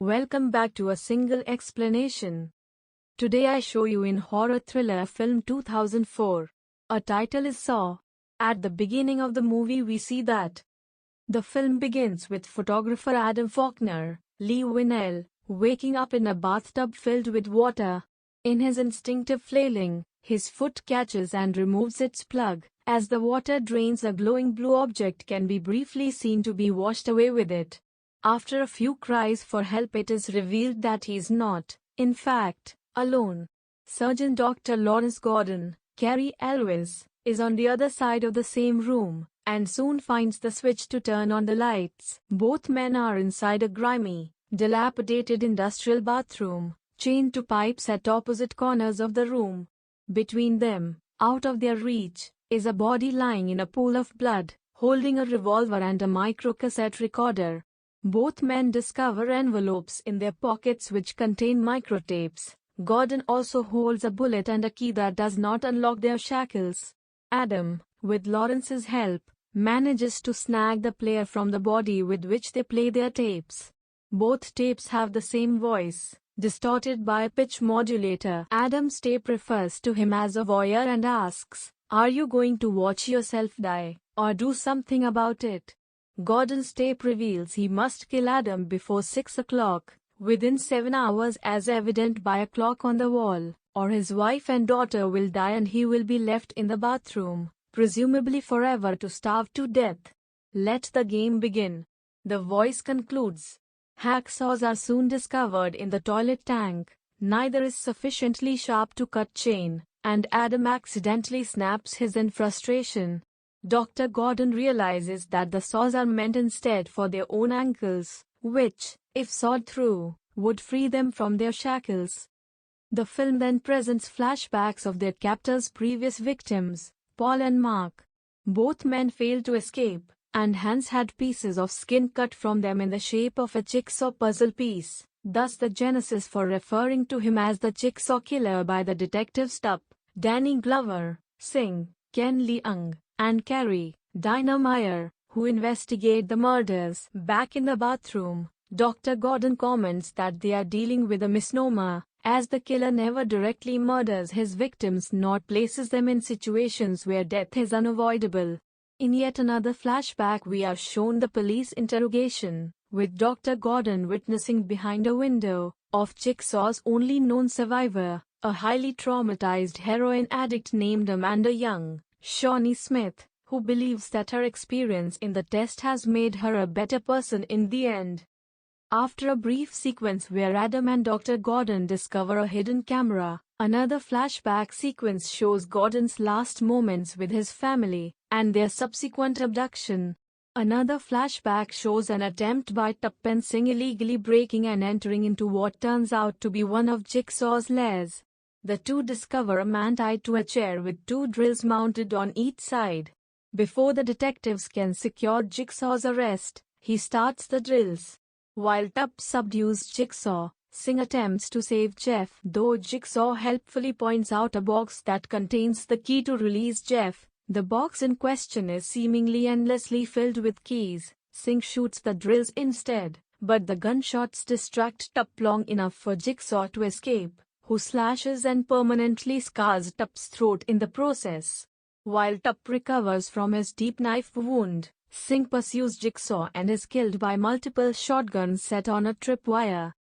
Welcome back to a single explanation. Today I show you in horror thriller film 2004. A title is Saw. At the beginning of the movie we see that the film begins with photographer Adam Faulkner, Leigh Whannell, waking up in a bathtub filled with water. In his instinctive flailing, his foot catches and removes its plug. As the water drains, a glowing blue object can be briefly seen to be washed away with it. After a few cries for help, it is revealed that he is not, in fact, alone. Surgeon Dr. Lawrence Gordon, Cary Elwes, is on the other side of the same room, and soon finds the switch to turn on the lights. Both men are inside a grimy, dilapidated industrial bathroom, chained to pipes at opposite corners of the room. Between them, out of their reach, is a body lying in a pool of blood, holding a revolver and a microcassette recorder. Both men discover envelopes in their pockets which contain microtapes. Gordon also holds a bullet and a key that does not unlock their shackles. Adam, with Lawrence's help, manages to snag the player from the body with which they play their tapes. Both tapes have the same voice, distorted by a pitch modulator. Adam's tape refers to him as a voyeur and asks, "Are you going to watch yourself die, or do something about it?" Gordon's tape reveals he must kill Adam before 6 o'clock, within 7 hours as evident by a clock on the wall, or his wife and daughter will die and he will be left in the bathroom, presumably forever, to starve to death. Let the game begin. The voice concludes. Hacksaws are soon discovered in the toilet tank. Neither is sufficiently sharp to cut chain, and Adam accidentally snaps his in frustration. Dr. Gordon realizes that the saws are meant instead for their own ankles, which, if sawed through, would free them from their shackles. The film then presents flashbacks of their captors' previous victims, Paul and Mark. Both men failed to escape, and hence had pieces of skin cut from them in the shape of a jigsaw puzzle piece, thus the genesis for referring to him as the Jigsaw Killer by the detectives Tupp, Danny Glover, Singh, Ken Leung, and Carrie, Dinah Meyer, who investigate the murders. Back in the bathroom, Dr. Gordon comments that they are dealing with a misnomer, as the killer never directly murders his victims nor places them in situations where death is unavoidable. In yet another flashback we are shown the police interrogation, with Dr. Gordon witnessing behind a window, of Jigsaw's only known survivor, a highly traumatized heroin addict named Amanda Young, Shawnee Smith, who believes that her experience in the test has made her a better person in the end. After a brief sequence where Adam and Dr. Gordon discover a hidden camera, another flashback sequence shows Gordon's last moments with his family, and their subsequent abduction. Another flashback shows an attempt by Tupp and Singh illegally breaking and entering into what turns out to be one of Jigsaw's lairs. The two discover a man tied to a chair with 2 drills mounted on each side. Before the detectives can secure Jigsaw's arrest, he starts the drills. While Tupp subdues Jigsaw, Singh attempts to save Jeff, though Jigsaw helpfully points out a box that contains the key to release Jeff. The box in question is seemingly endlessly filled with keys. Singh shoots the drills instead, but the gunshots distract Tupp long enough for Jigsaw to escape, who slashes and permanently scars Tupp's throat in the process. While Tupp recovers from his deep knife wound, Singh pursues Jigsaw and is killed by multiple shotguns set on a tripwire.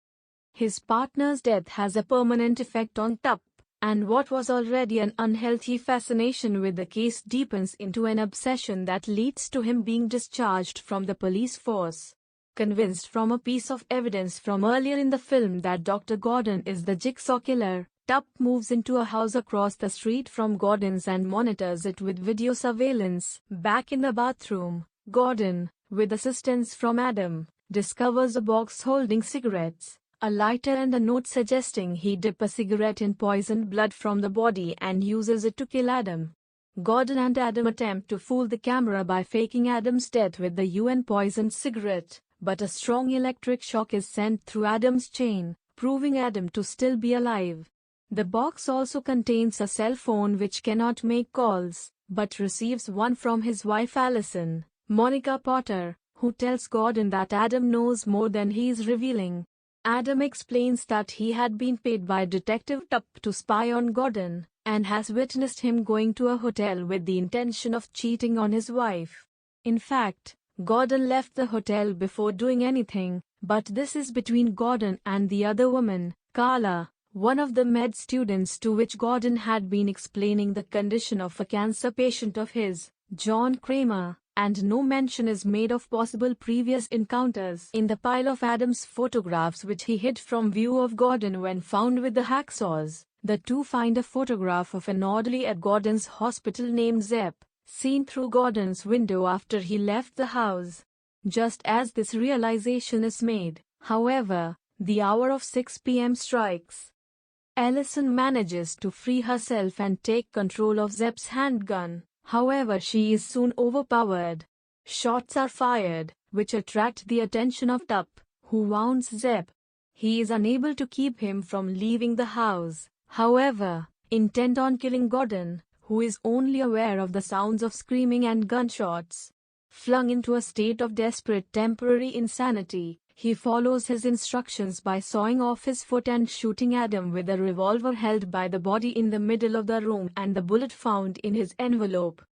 His partner's death has a permanent effect on Tupp, and what was already an unhealthy fascination with the case deepens into an obsession that leads to him being discharged from the police force. Convinced from a piece of evidence from earlier in the film that Dr. Gordon is the Jigsaw Killer, Tupp moves into a house across the street from Gordon's and monitors it with video surveillance. Back in the bathroom, Gordon, with assistance from Adam, discovers a box holding cigarettes, a lighter and a note suggesting he dip a cigarette in poisoned blood from the body and uses it to kill Adam. Gordon and Adam attempt to fool the camera by faking Adam's death with the UN-poisoned cigarette, but a strong electric shock is sent through Adam's chain, proving Adam to still be alive. The box also contains a cell phone which cannot make calls, but receives one from his wife Allison, Monica Potter, who tells Gordon that Adam knows more than he is revealing. Adam explains that he had been paid by Detective Tupp to spy on Gordon, and has witnessed him going to a hotel with the intention of cheating on his wife. In fact, Gordon left the hotel before doing anything, but this is between Gordon and the other woman, Carla, one of the med students to which Gordon had been explaining the condition of a cancer patient of his, John Kramer, and no mention is made of possible previous encounters. In the pile of Adam's photographs which he hid from view of Gordon when found with the hacksaws, the two find a photograph of an orderly at Gordon's hospital named Zepp, seen through Gordon's window after he left the house. Just as this realization is made, however, the hour of 6 p.m. strikes. Allison manages to free herself and take control of Zepp's handgun. However, she is soon overpowered. Shots are fired, which attract the attention of Tupp, who wounds Zepp. He is unable to keep him from leaving the house, however, intent on killing Gordon, who is only aware of the sounds of screaming and gunshots. Flung into a state of desperate temporary insanity, he follows his instructions by sawing off his foot and shooting Adam with a revolver held by the body in the middle of the room and the bullet found in his envelope.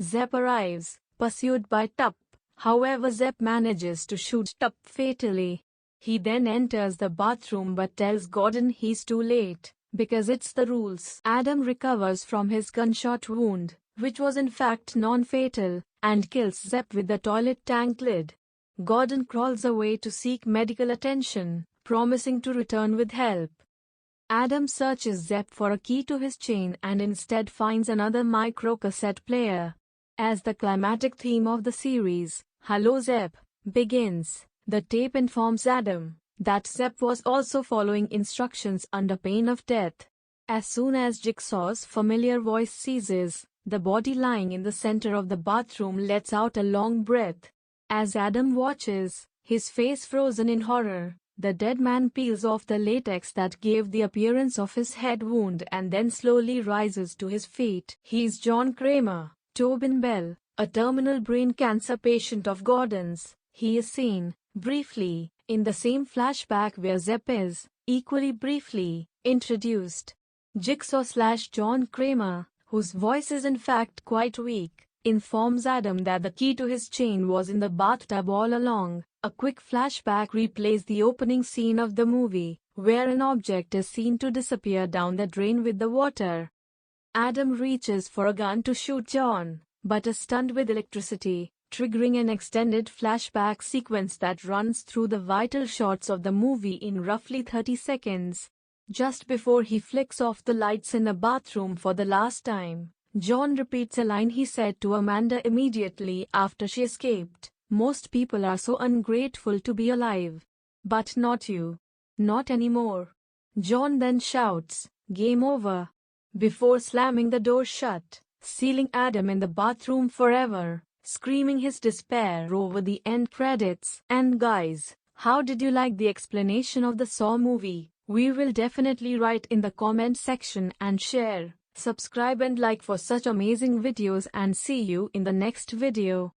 Zepp arrives, pursued by Tupp. However, Zepp manages to shoot Tupp fatally. He then enters the bathroom but tells Gordon he's too late, because it's the rules. Adam recovers from his gunshot wound, which was in fact non-fatal, and kills Zepp with the toilet tank lid. Gordon crawls away to seek medical attention, promising to return with help. Adam searches Zepp for a key to his chain and instead finds another microcassette player. As the climatic theme of the series, "Hello Zepp," begins, the tape informs Adam that Zepp was also following instructions under pain of death. As soon as Jigsaw's familiar voice ceases, the body lying in the center of the bathroom lets out a long breath. As Adam watches, his face frozen in horror, the dead man peels off the latex that gave the appearance of his head wound and then slowly rises to his feet. He's John Kramer, Tobin Bell, a terminal brain cancer patient of Gordon's. He is seen, briefly, in the same flashback where Zepp is, equally briefly, introduced. Jigsaw/John Kramer, whose voice is in fact quite weak, informs Adam that the key to his chain was in the bathtub all along. A quick flashback replays the opening scene of the movie, where an object is seen to disappear down the drain with the water. Adam reaches for a gun to shoot John, but is stunned with electricity, triggering an extended flashback sequence that runs through the vital shots of the movie in roughly 30 seconds. Just before he flicks off the lights in the bathroom for the last time, John repeats a line he said to Amanda immediately after she escaped. "Most people are so ungrateful to be alive. But not you. Not anymore." John then shouts, "Game over," before slamming the door shut, sealing Adam in the bathroom forever, screaming his despair over the end credits. And guys, how did you like the explanation of the Saw movie? We will definitely write in the comment section and share. Subscribe and like for such amazing videos, and see you in the next video.